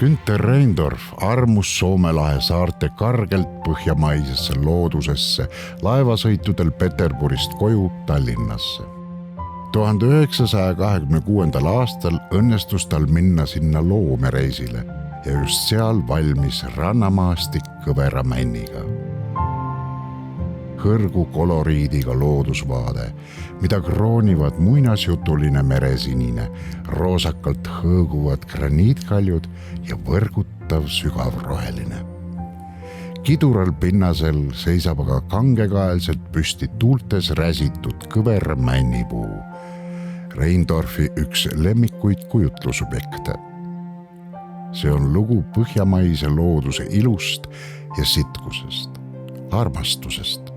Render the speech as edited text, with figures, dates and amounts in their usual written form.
Günter Reindorf armus Soome lahe saarte kargelt põhjamaisesse loodusesse laevasõitudel Peterburist koju Tallinnasse. 1926. aastal õnnestus tal minna sinna loomereisile ja just seal valmis rannamaastik kõvera männiga. Hõrgu koloriidiga loodusvaade, mida kroonivad muinasjutuline meresinine, roosakalt hõõguvad graniitkaljud ja võrgutav sügav roheline. Kidural pinnasel seisab aga kangekaelselt püsti tuultes räsitud kõver männipuu, Reindorfi üks lemmikuid kujutlusobjekte. See on lugu põhjamaise looduse ilust ja sitkusest, armastusest.